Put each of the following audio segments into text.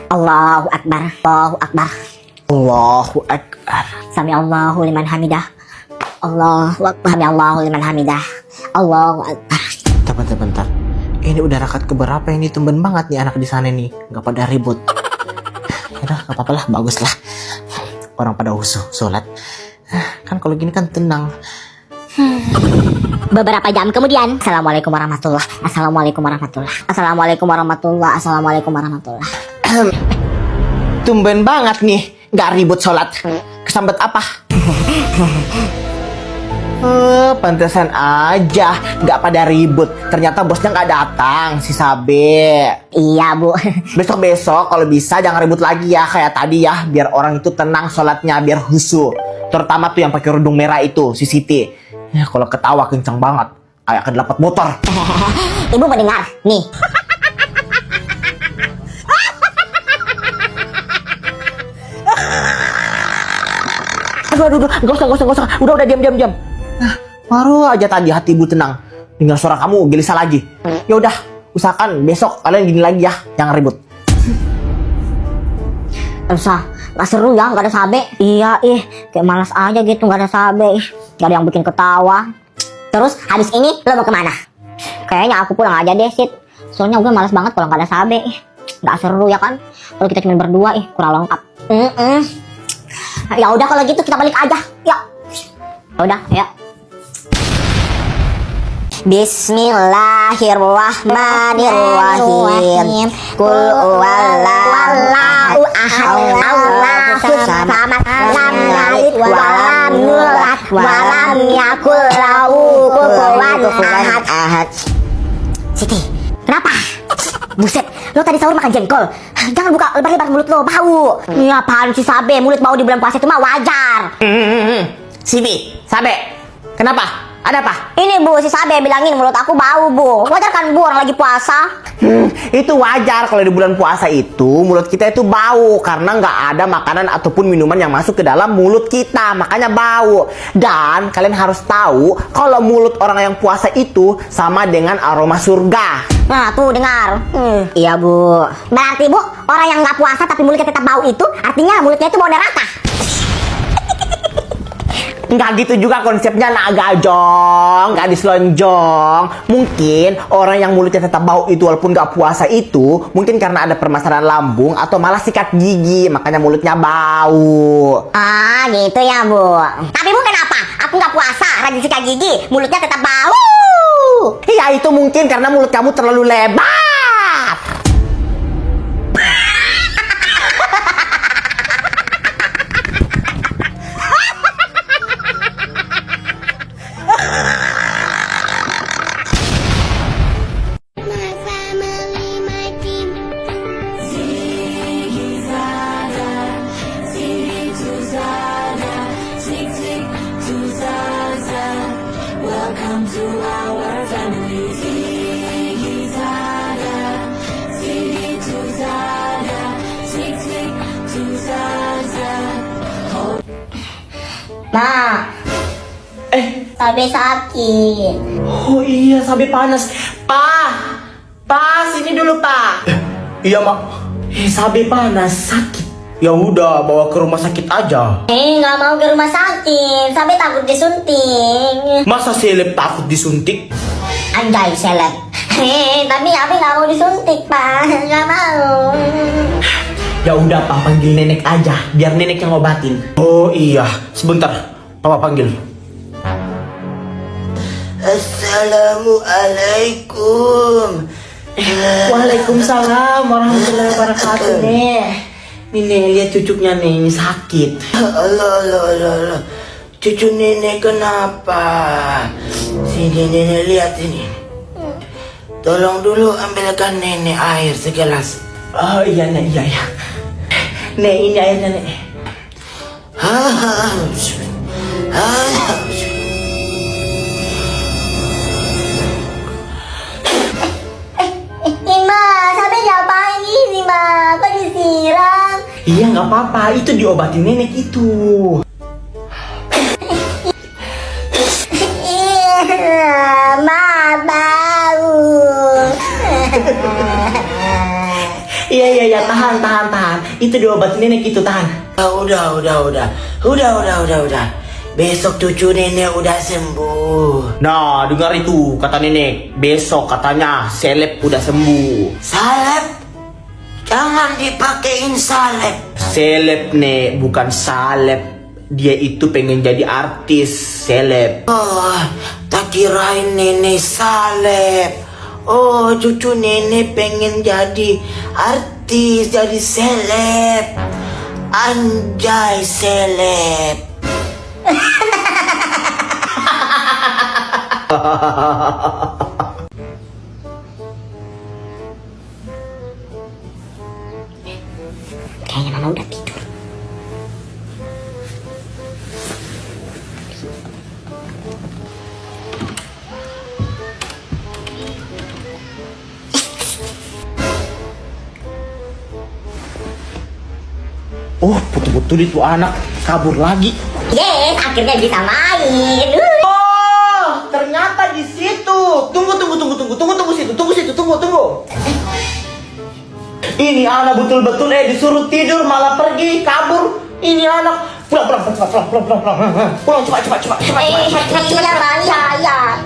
Allahu Akbar. Allahu Akbar. Allahu Akbar. Sami Allahu liman hamidah. Allahu Akbar. Sami Allahu liman hamidah. Allahu Akbar. Bentar. Ini udah rakaat keberapa ini, tumben banget nih anak di sana nih, nggak pada ribut. Udah, nggak apa-apa lah, bagus lah. Orang pada husu, sholat. Kan kalau gini kan tenang. Beberapa jam kemudian, Assalamualaikum warahmatullah. Assalamualaikum warahmatullah. Assalamualaikum warahmatullah. Assalamualaikum warahmatullah. Tumben banget nih, nggak ribut sholat. Kesambet apa? Pantesan aja nggak pada ribut. Ternyata bosnya nggak datang, si Sabe. Iya bu. Besok kalau bisa jangan ribut lagi ya kayak tadi ya, biar orang itu tenang sholatnya, biar khusyuk. Terutama tuh yang pakai kerudung merah itu, si Siti. Ya kalau ketawa kencang banget, kayak kedelapan motor. Ibu mendengar nih. Aduh, gak usah. Udah diam. Baru aja tadi hati ibu tenang, dengar suara kamu gelisah lagi. Ya udah, usahakan besok kalian gini lagi ya, jangan ribut. Usah, gak seru ya, gak ada Sabe. Iya kayak malas aja gitu, gak ada Sabe. Gak ada yang bikin ketawa. Terus habis ini lo mau kemana? Kayaknya aku pulang aja deh Sid. Soalnya gue malas banget kalau gak ada Sabe. Gak seru ya kan, kalau kita cuma berdua kurang lengkap. Ya udah kalau gitu kita balik aja. Ya udah, ya. Bismillahirrahmanirrahim. Qul huwallahu ahad. Allahus samad. Lam yalid wa lam yulad wa lam yakul lahu kufuwan ahad. Siti, kenapa? Buset, lo tadi sahur makan jengkol. Jangan buka lebar-lebar mulut lo, bau. Ini apaan sih Sabe, mulut bau di bulan puasa itu mah wajar. Sini, Sabe, kenapa? Ada apa? Ini bu, si Sabe bilangin mulut aku bau bu. Wajar kan bu, orang lagi puasa. Itu wajar kalau di bulan puasa itu mulut kita itu bau karena nggak ada makanan ataupun minuman yang masuk ke dalam mulut kita, makanya bau. Dan kalian harus tahu kalau mulut orang yang puasa itu sama dengan aroma surga. Nah tuh dengar. Iya bu. Berarti bu, orang yang nggak puasa tapi mulutnya tetap bau itu artinya mulutnya itu bau neraka. Nggak gitu juga konsepnya, nak gajong, nggak diselonjong. Mungkin orang yang mulutnya tetap bau itu walaupun nggak puasa itu mungkin karena ada permasalahan lambung atau malah sikat gigi, makanya mulutnya bau. Ah gitu ya bu. Tapi bu kenapa? Aku nggak puasa, rajin sikat gigi, mulutnya tetap bau. Ya itu mungkin karena mulut kamu terlalu lebar. Nah, Sabe sakit. Oh iya, Sabe panas. Pa, sini dulu, Pa. Iya, Mak. Sabe panas, sakit. Ya udah, bawa ke rumah sakit aja. Nggak mau ke rumah sakit. Sabe takut disuntik. Masa seleb takut disuntik? Anjay seleb. Tapi Abi nggak mau disuntik, Pak. Nggak mau. Ya udah, Pa, panggil nenek aja, biar nenek yang ngobatin. Oh iya, sebentar. Papa panggil. Assalamualaikum. Waalaikumsalam warahmatullahi wabarakatuh, Nek. Nih, lihat cucunya nih, ini sakit. Allah. Cucu nenek kenapa? Sini nenek, lihat ini. Tolong dulu ambilkan nenek air segelas. Oh iya, Nek, iya. Nek, ini airnya, Nek. Ima, Sabe ngapain ini, Ma? Kok disiram? Iya, nggak apa-apa. Itu diobatin nenek itu. Ma, bau. Iya, tahan. tahan. Itu diobatin nenek itu, tahan. Udah. Besok cucu nenek udah sembuh. Nah, dengar itu kata nenek. Besok katanya seleb udah sembuh. Salep? Jangan dipakein salep. Seleb, Nek, bukan salep. Dia itu pengen jadi artis seleb. Oh, tak kirain nenek salep. Oh, cucu nenek pengen jadi artis, jadi seleb. Anjay seleb. Kayaknya mama udah tidur. Oh, betul-betul itu anak kabur lagi. Yes, akhirnya bisa main. Oh, ternyata di situ. Tunggu situ. Ini anak betul-betul disuruh tidur malah pergi kabur. Ini anak pulang. Pulang cepat. Iya, Bang, ya.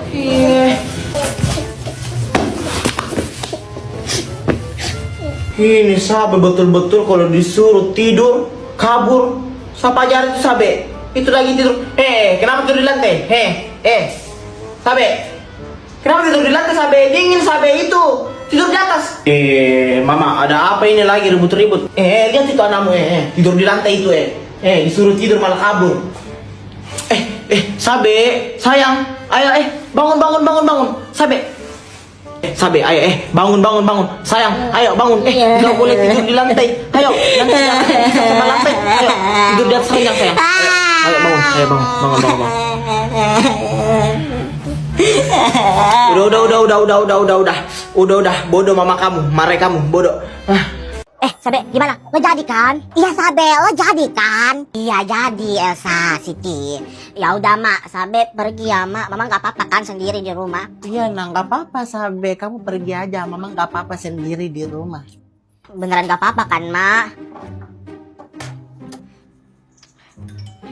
Ini Sabe betul-betul kalau disuruh tidur kabur. Siapa ajar itu Sabe? Itu lagi tidur. Kenapa tidur di lantai? Sabe. Kenapa tidur di lantai Sabe? Dingin Sabe itu. Tidur di atas. Mama, ada apa ini lagi ribut-ribut? Lihat itu anakmu tidur di lantai itu disuruh tidur malah kabur. Sabe, sayang. Ayo bangun. Sabe, ayo bangun. Sayang, ayo bangun. Enggak boleh tidur di lantai. Ayo, nanti sama lantai. Ayo, tidur di atas sayang. Ayo bangun. Udah. Bodoh mama kamu, marah kamu, bodoh. Sabe, gimana? Lo jadi kan? Iya, Sabe, lo jadi kan? Iya, jadi, Elsa, Siti. Ya udah, Mak, Sabe pergi ya, Mak. Mama nggak apa-apa kan sendiri di rumah? Iya, nggak apa-apa, Sabe. Kamu pergi aja. Mama nggak apa-apa sendiri di rumah. Beneran nggak apa-apa kan, Mak?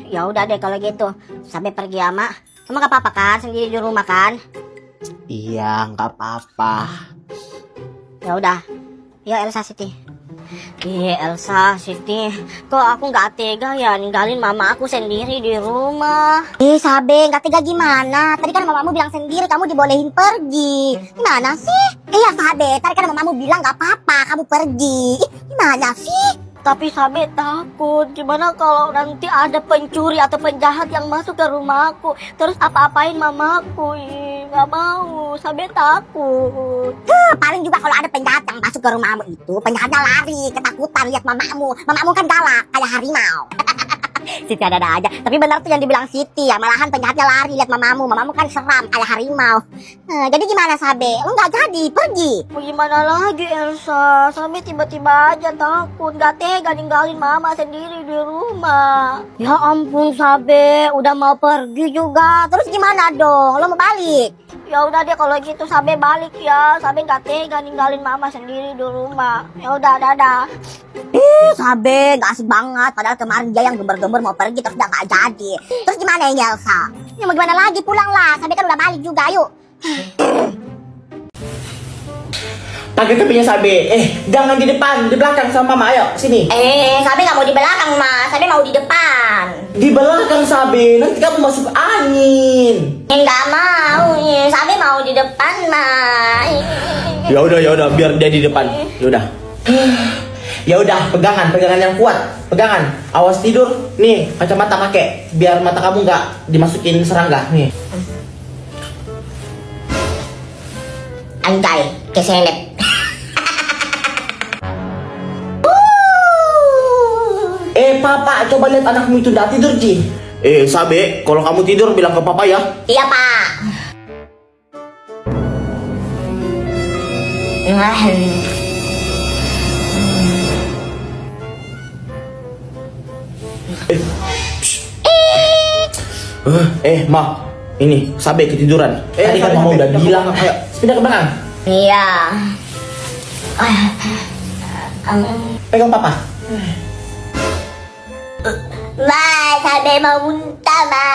Ya udah deh kalau gitu. Sabe pergi ya, Mak. Mama nggak apa-apa kan sendiri di rumah kan? Iya, nggak apa-apa. Ya udah. Ya Elsa, Siti. Elsa, Siti, kok aku nggak tega ya ninggalin mama aku sendiri di rumah. Sabe, nggak tega gimana? Tadi kan mamamu bilang sendiri kamu dibolehin pergi. Gimana sih? Iya, Sabe, tadi kan mamamu bilang nggak apa-apa kamu pergi. Gimana sih? Tapi Sabe takut, gimana kalau nanti ada pencuri atau penjahat yang masuk ke rumahku, terus apa-apain mamaku? Nggak mau, Sabe takut. Paling juga kalau ada penjahat yang masuk ke rumahmu itu, penjahatnya lari, ketakutan lihat mamamu. Mamamu kan galak, kayak harimau. Siti ada aja. Tapi benar tuh yang dibilang Siti ya, malahan penjahatnya lari lihat mamamu. Mamamu kan seram kayak harimau. Jadi gimana Sabe? Lo nggak jadi pergi? Mau gimana lagi Elsa? Sabe tiba-tiba aja takut, nggak tega ninggalin mama sendiri di rumah. Ya ampun Sabe, udah mau pergi juga. Terus gimana dong? Lo mau balik? Ya udah deh kalau gitu Sabe balik ya. Sabe nggak tega ninggalin mama sendiri di rumah. Ya udah, dadah. Sabe nggak asik banget. Padahal kemarin dia yang gembar-gembar mau pergi terus udah nggak jadi. Terus gimana ini Elsa? Ya mau gimana lagi, pulang lah. Sabe kan udah balik juga, yuk. Pakai kepinya Sabe. Jangan di depan, di belakang sama mama. Ayo sini. Sabe nggak mau di belakang mas. Sabe mau di depan. Di belakang Sabe, nanti kamu masuk angin. Nggak mau. Sabe mau di depan mas. Ya udah, biar dia di depan. Ya udah, pegangan yang kuat. Pegangan. Awas tidur. Nih, kacamata pakai biar mata kamu nggak dimasukin serangga. Nih. Anjay, keselip. Papa, coba lihat anakmu itu udah tidur, Ji. Sabe, kalau kamu tidur bilang ke papa ya. Iya, Pak. Ma, ini Sabe ketiduran. Tadi kan mama udah bilang, ayo pindah ke belakang. Iya. Pegang papa. Ma, sabi mau muntah, ma.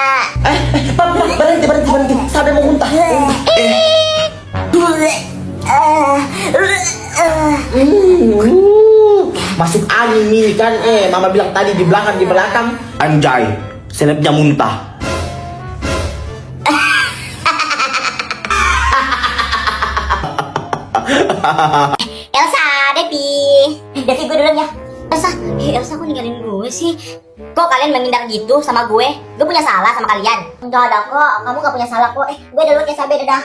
Papa, berhenti. Sampai mau muntah. Masuk angin ini kan. Mama bilang tadi di belakang. Anjay, selebnya muntah. Elsa, Devi. Devi, gue duluan ya. Elsa kok ninggalin gue sih? Kok kalian menghindar gitu sama gue? Gue punya salah sama kalian? Enggak ada kok, kamu gak punya salah kok. Gue duluan ya, Sabe, dadah.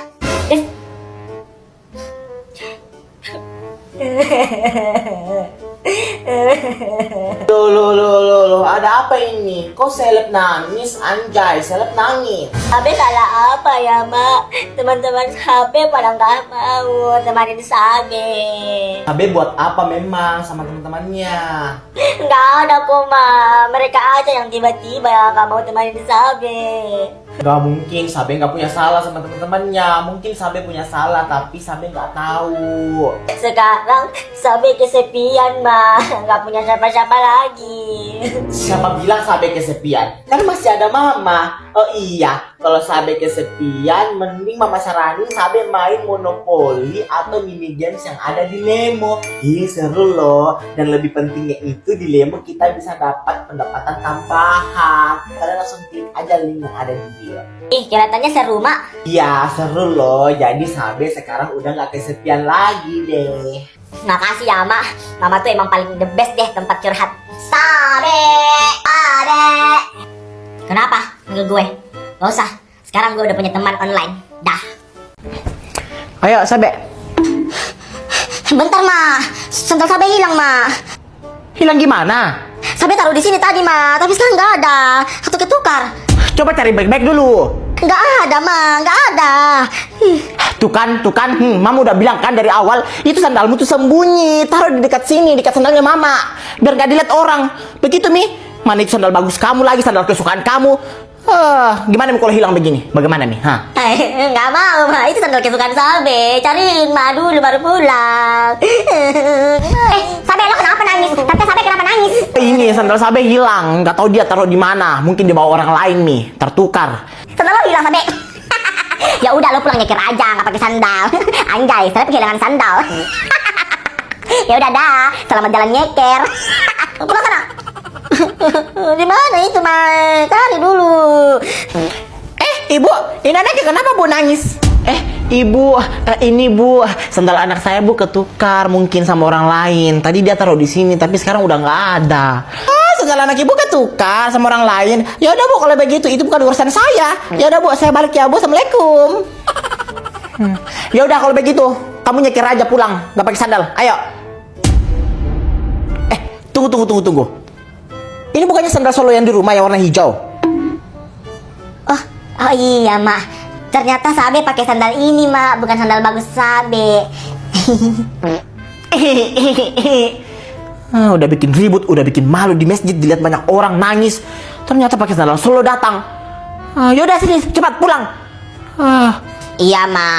Loh, ada apa ini? Kok seleb nangis, anjay, seleb nangis. Sabe salah apa ya, Mak? Teman-teman Sabe pada nggak mau temanin Sabe. Sabe buat apa memang sama teman-temannya? Nggak ada kok, Ma. Mereka aja yang tiba-tiba nggak mau temanin Sabe. Gak mungkin, Sabe nggak punya salah sama teman-temannya. Mungkin Sabe punya salah, tapi Sabe nggak tahu. Sekarang Sabe kesepian, Ma. Nggak punya siapa-siapa lagi. Siapa bilang Sabe kesepian? Kan masih ada Mama. Oh iya, kalau Sabe kesepian, mending Mama saranin Sabe main monopoli atau mini games yang ada di Lemo. Ih, seru loh. Dan lebih pentingnya itu di Lemo kita bisa dapat pendapatan tambahan. Kalian langsung klik aja link yang ada di bio. Ih, kelihatannya seru, Mak. Iya, seru loh. Jadi Sabe sekarang udah nggak kesepian lagi deh. Makasih ya, Mak. Mama tuh emang paling the best deh tempat curhat. Sabe, Ade. Kenapa? Manggil gue? Gak usah. Sekarang gue udah punya teman online. Dah. Ayo, Sabe. Bentar, Ma. Sendal Sabe hilang, Ma. Hilang gimana? Sabe taruh di sini tadi, Ma. Tapi sekarang nggak ada. Atau ketukar. Coba cari baik-baik dulu. Nggak ada, Ma. Nggak ada. Tuh kan. Mama udah bilang kan dari awal, itu sandalmu tuh sembunyi. Taruh di dekat sini, dekat sandalnya Mama. Biar gak dilihat orang. Begitu, Mi. Mana itu sandal bagus kamu lagi, sandal kesukaan kamu. Gimana Mi kalau hilang begini? Bagaimana Mi? Nggak mau, Ma. Itu sandal kesukaan Sabe. Cariin, Ma, dulu baru pulang. Sabe, lo kenapa nangis? Tante Sabe kenapa nangis? Ini sandal Sabe hilang. Gak tahu dia taruh di mana. Mungkin dibawa orang lain, Mi. Tertukar. Sandal lo hilang, Sabe. Ya udah, lo pulang nyeker aja, nggak pakai sandal. Anjay, saya kehilangan sandal. Ya udah dah, selamat jalan nyeker. Pulang sana. Di mana itu, Ma? Cari dulu. Ibu, ini anaknya kenapa Bu nangis? Ibu, ini Bu, sandal anak saya Bu ketukar mungkin sama orang lain. Tadi dia taruh di sini, tapi sekarang udah nggak ada. Sandal anak Ibu ketukar sama orang lain. Ya udah Bu, kalau begitu itu bukan urusan saya. Ya udah Bu, saya balik ya Bu. Assalamualaikum. Ya udah kalau begitu, kamu nyekir aja pulang, nggak pakai sandal. Ayo. Tunggu. Ini bukannya sandal Solo yang di rumah yang warna hijau? Oh iya, Ma. Ternyata Sabe pakai sandal ini, Ma. Bukan sandal bagus Sabe. Udah bikin ribut, udah bikin malu di masjid, dilihat banyak orang nangis. Ternyata pakai sandal Solo datang. Yaudah sini, cepat pulang. Iya, Ma.